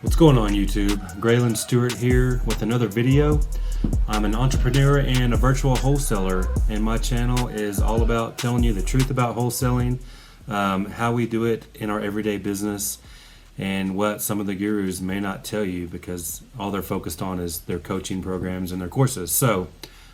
What's going on YouTube? Graylan Stewart here with another video. I'm an entrepreneur and a virtual wholesaler, and my channel is all about telling you the truth about wholesaling, how we do it in our everyday business, and what some of the gurus may not tell you because all they're focused on is their coaching programs and their courses. So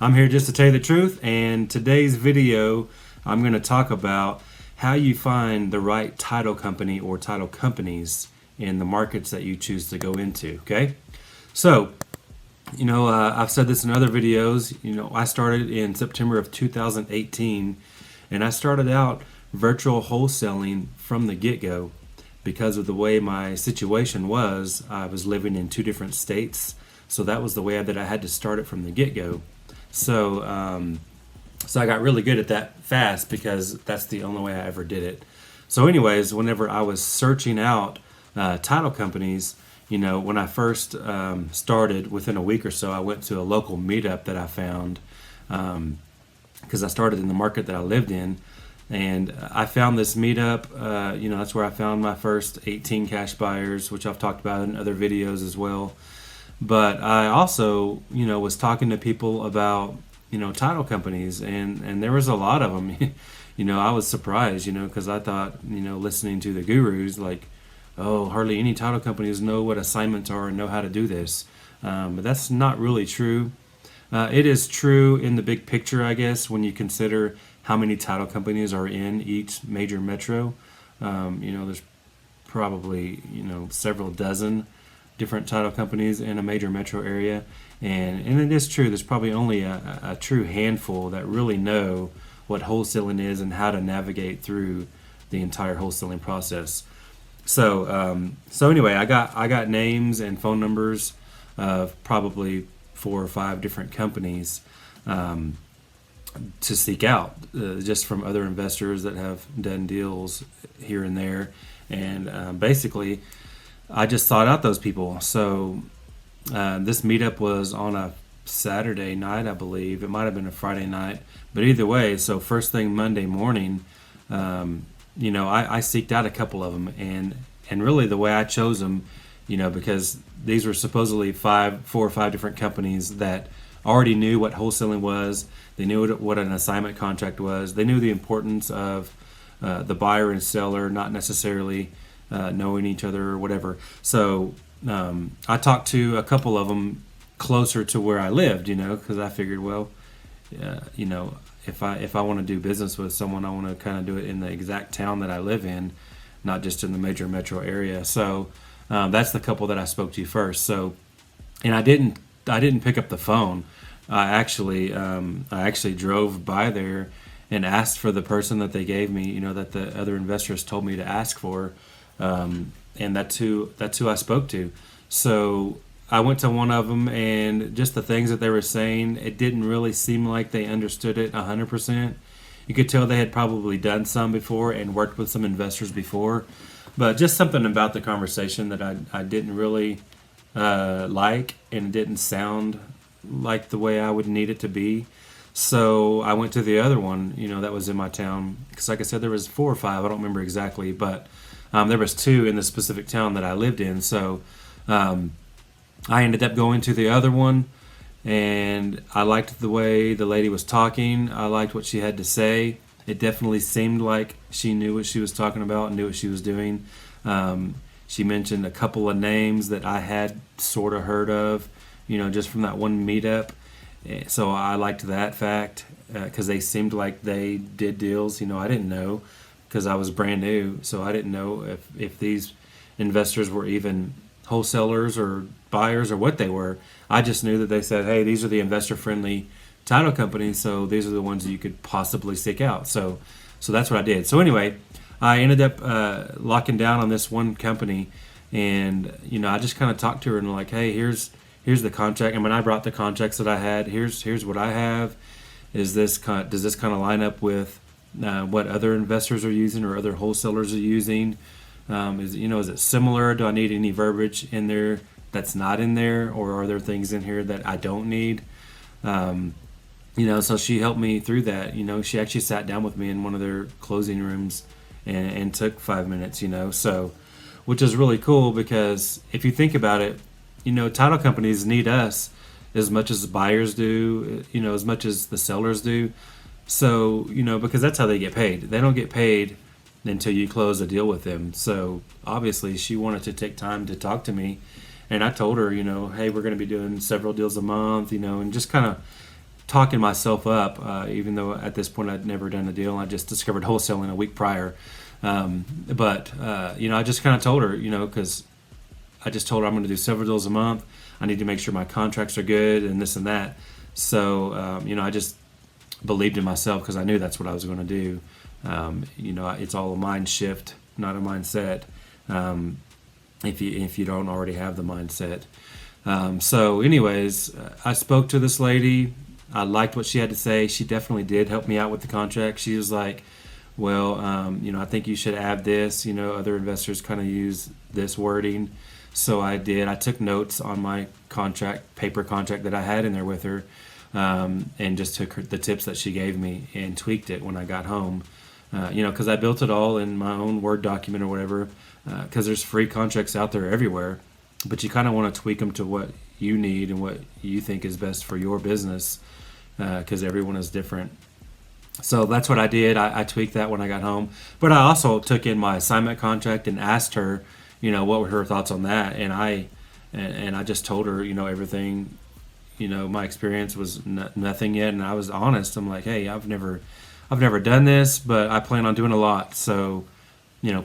I'm here just to tell you the truth, and today's video I'm going to talk about how you find the right title company or title companies in the markets that you choose to go into. Okay, so I've said this in other videos. I started in September of 2018, and I started out virtual wholesaling from the get-go because of the way my situation was. I was living in two different states, so that was the way that I had to start it from the get-go. So I got really good at that fast because that's the only way I ever did it. So anyways, whenever I was searching out title companies, when I first started, within a week or so, I went to a local meetup that I found because I started in the market that I lived in, and I found this meetup. That's where I found my first 18 cash buyers, which I've talked about in other videos as well. But I also, was talking to people about, title companies, and there was a lot of them. I was surprised, because I thought, listening to the gurus, like, oh, hardly any title companies know what assignments are and know how to do this. But that's not really true. It is true in the big picture, I guess, when you consider how many title companies are in each major metro. There's probably, several dozen different title companies in a major metro area. And it is true, there's probably only a true handful that really know what wholesaling is and how to navigate through the entire wholesaling process. So anyway, I got names and phone numbers of probably 4 or 5 different companies to seek out, just from other investors that have done deals here and there. And basically, I just sought out those people. So this meetup was on a Saturday night, I believe. It might have been a Friday night, but either way, so first thing Monday morning, I seeked out a couple of them, and really the way I chose them, because these were supposedly 4 or 5 different companies that already knew what wholesaling was. They knew what an assignment contract was. They knew the importance of the buyer and seller not necessarily knowing each other or whatever. So I talked to a couple of them closer to where I lived, because I figured, well, if I want to do business with someone, I want to kind of do it in the exact town that I live in, not just in the major metro area. So that's the couple that I spoke to first. So, and I didn't pick up the phone. I actually drove by there and asked for the person that they gave me, that the other investors told me to ask for, and that's who I spoke to. So I went to one of them, and just the things that they were saying, it didn't really seem like they understood it 100%. You could tell they had probably done some before and worked with some investors before, but just something about the conversation that I didn't really like, and it didn't sound like the way I would need it to be. So I went to the other one, that was in my town, because like I said, there was 4 or 5, I don't remember exactly, but there was 2 in the specific town that I lived in. So I ended up going to the other one, and I liked the way the lady was talking. I liked what she had to say. It definitely seemed like she knew what she was talking about and knew what she was doing. She mentioned a couple of names that I had sort of heard of, just from that one meetup. So I liked that fact because they seemed like they did deals. I didn't know because I was brand new, so I didn't know if these investors were even wholesalers or buyers or what they were. I just knew that they said, hey, these are the investor-friendly title companies, so these are the ones that you could possibly seek out. So that's what I did. So anyway, I ended up locking down on this one company, and I just kind of talked to her and like, hey, here's the contract. I mean, I brought the contracts that I had. Here's what I have. Does this kind of line up with what other investors are using or other wholesalers are using? Is it similar? Do I need any verbiage in there that's not in there, or are there things in here that I don't need? So she helped me through that. She actually sat down with me in one of their closing rooms and took 5 minutes. So which is really cool because if you think about it, title companies need us as much as the buyers do, as much as the sellers do. So, because that's how they get paid. They don't get paid until you close a deal with them. So obviously she wanted to take time to talk to me. And I told her, hey, we're going to be doing several deals a month, and just kind of talking myself up, even though at this point I'd never done a deal. I just discovered wholesaling a week prior. I just kind of told her, because I just told her I'm going to do several deals a month. I need to make sure my contracts are good and this and that. So, I just believed in myself because I knew that's what I was going to do. It's all a mind shift, not a mindset. If you don't already have the mindset. So anyways, I spoke to this lady. I liked what she had to say. She definitely did help me out with the contract. She was like, well, I think you should add this. Other investors kind of use this wording. So I did. I took notes on my paper contract that I had in there with her, and just took the tips that she gave me and tweaked it when I got home. Because I built it all in my own Word document or whatever, because there's free contracts out there everywhere, but you kind of want to tweak them to what you need and what you think is best for your business, because everyone is different. So that's what I did. I tweaked that when I got home, but I also took in my assignment contract and asked her, what were her thoughts on that, and I just told her, everything, my experience was nothing yet, and I was honest. I'm like, hey, I've never done this, but I plan on doing a lot. So,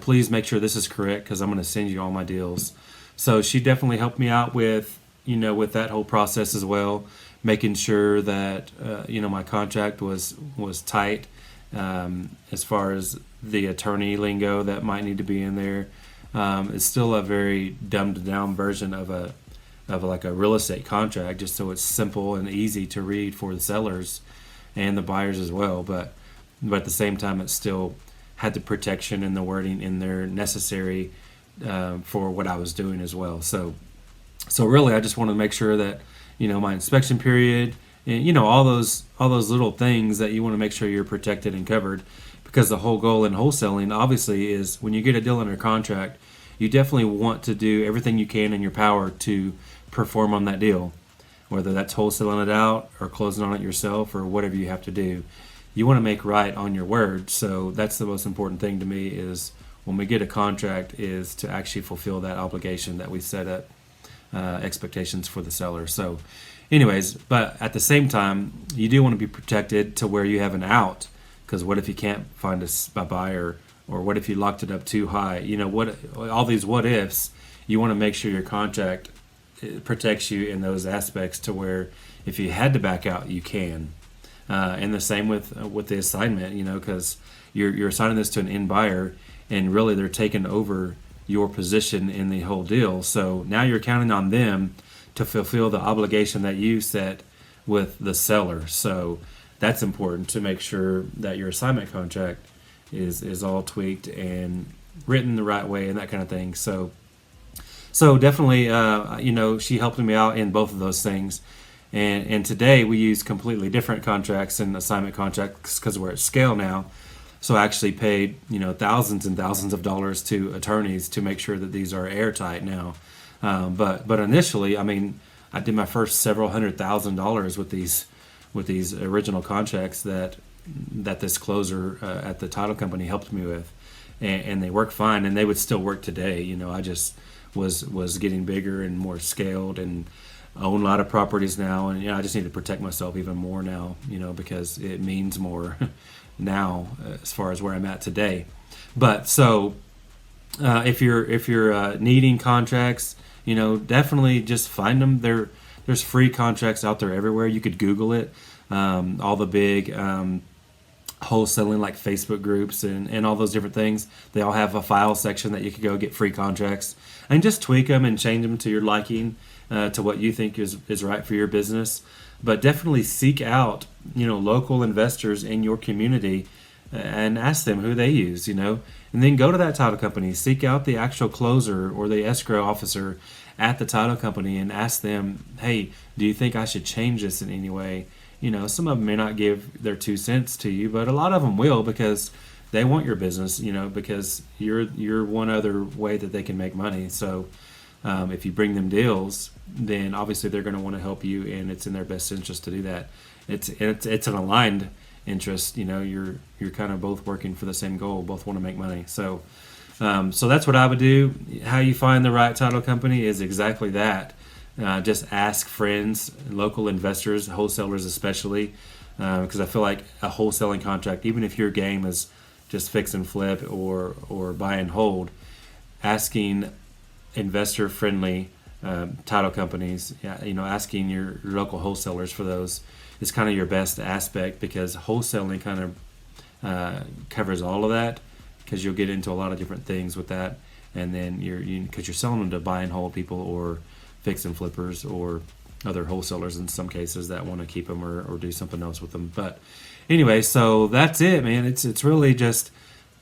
please make sure this is correct because I'm going to send you all my deals. So she definitely helped me out with that whole process as well, making sure that, my contract was tight, as far as the attorney lingo that might need to be in there. It's still a very dumbed down version of like a real estate contract, just so it's simple and easy to read for the sellers and the buyers as well. But at the same time, it still had the protection and the wording in there necessary for what I was doing as well. So really, I just wanted to make sure that my inspection period and all those little things that you want to make sure you're protected and covered, because the whole goal in wholesaling obviously is when you get a deal under contract, you definitely want to do everything you can in your power to perform on that deal, whether that's wholesaling it out or closing on it yourself or whatever you have to do. You want to make right on your word. So that's the most important thing to me, is when we get a contract, is to actually fulfill that obligation that we set up, expectations for the seller. So anyways, but at the same time, you do want to be protected to where you have an out, because what if you can't find a buyer, or what if you locked it up too high? All these what ifs, you want to make sure your contract protects you in those aspects to where if you had to back out, you can. And the same with the assignment, because you're assigning this to an end buyer, and really they're taking over your position in the whole deal. So now you're counting on them to fulfill the obligation that you set with the seller. So that's important, to make sure that your assignment contract is all tweaked and written the right way and that kind of thing. So definitely, she helped me out in both of those things. And today we use completely different contracts and assignment contracts because we're at scale now. So I actually paid, thousands and thousands of dollars to attorneys to make sure that these are airtight now. But initially, I did my first several $100,000 with these original contracts that this closer at the title company helped me with, and they work fine, and they would still work today. I just was getting bigger and more scaled and own a lot of properties now, and I just need to protect myself even more now, because it means more now as far as where I'm at today. But so if you're needing contracts, definitely just find them. There's free contracts out there everywhere. You could Google it. All the big wholesaling like Facebook groups and all those different things, they all have a file section that you could go get free contracts and just tweak them and change them to your liking, to what you think is right for your business. But definitely seek out local investors in your community and ask them who they use, and then go to that title company, seek out the actual closer or the escrow officer at the title company and ask them, hey, do you think I should change this in any way? Some of them may not give their 2 cents to you, but a lot of them will, because they want your business, because you're one other way that they can make money. So if you bring them deals, then obviously they're going to want to help you, and it's in their best interest to do that. It's an aligned interest. You're kind of both working for the same goal, both want to make money. So that's what I would do. How you find the right title company is exactly that. Just ask friends, local investors, wholesalers especially, because I feel like a wholesaling contract, even if your game is just fix and flip or buy and hold, asking investor-friendly title companies, asking your local wholesalers for those is kind of your best aspect, because wholesaling kind of covers all of that, because you'll get into a lot of different things with that, and then because you're selling them to buy and hold people or fix and flippers or other wholesalers in some cases that want to keep them or do something else with them. But anyway, so that's it, man. It's really just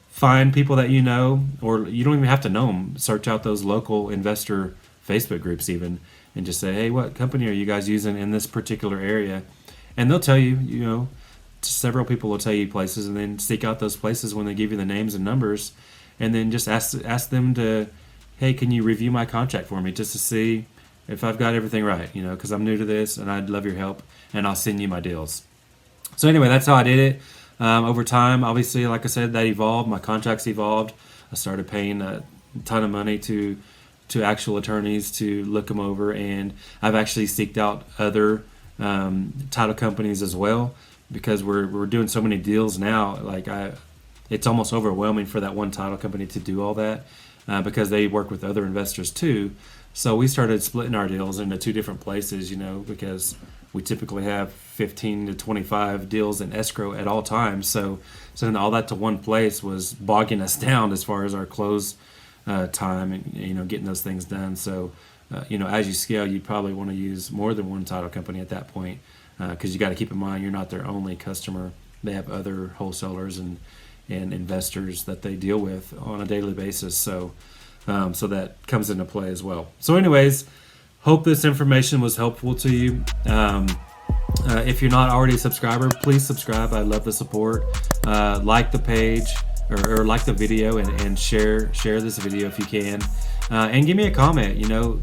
find people that you know, or you don't even have to know them. Search out those local investor Facebook groups even, and just say, hey, what company are you guys using in this particular area? And they'll tell you, several people will tell you places, and then seek out those places when they give you the names and numbers, and then just ask them to, hey, can you review my contract for me, just to see if I've got everything right, because I'm new to this and I'd love your help, and I'll send you my deals. So anyway, that's how I did it. Over time, obviously, like I said, that evolved. My contracts evolved. I started paying a ton of money to actual attorneys to look them over, and I've actually seeked out other title companies as well, because we're doing so many deals now. It's almost overwhelming for that one title company to do all that, because they work with other investors too. So we started splitting our deals into two different places, because we typically have 15 to 25 deals in escrow at all times. So then all that to one place was bogging us down as far as our close time and, getting those things done. So, as you scale, you probably want to use more than one title company at that point, because you got to keep in mind you're not their only customer. They have other wholesalers and investors that they deal with on a daily basis. So that comes into play as well. So anyways, hope this information was helpful to you. If you're not already a subscriber, please subscribe. I love the support. Like the page or like the video, and share this video if you can. And give me a comment,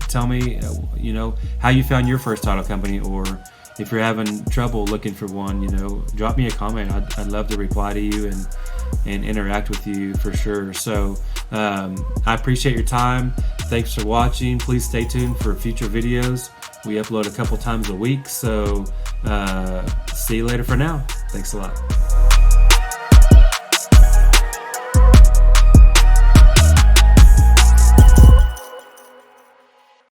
tell me, how you found your first title company, or if you're having trouble looking for one, drop me a comment. I'd love to reply to you and interact with you for sure. So I appreciate your time. Thanks for watching. Please stay tuned for future videos. We upload a couple times a week. So see you later for now. Thanks a lot.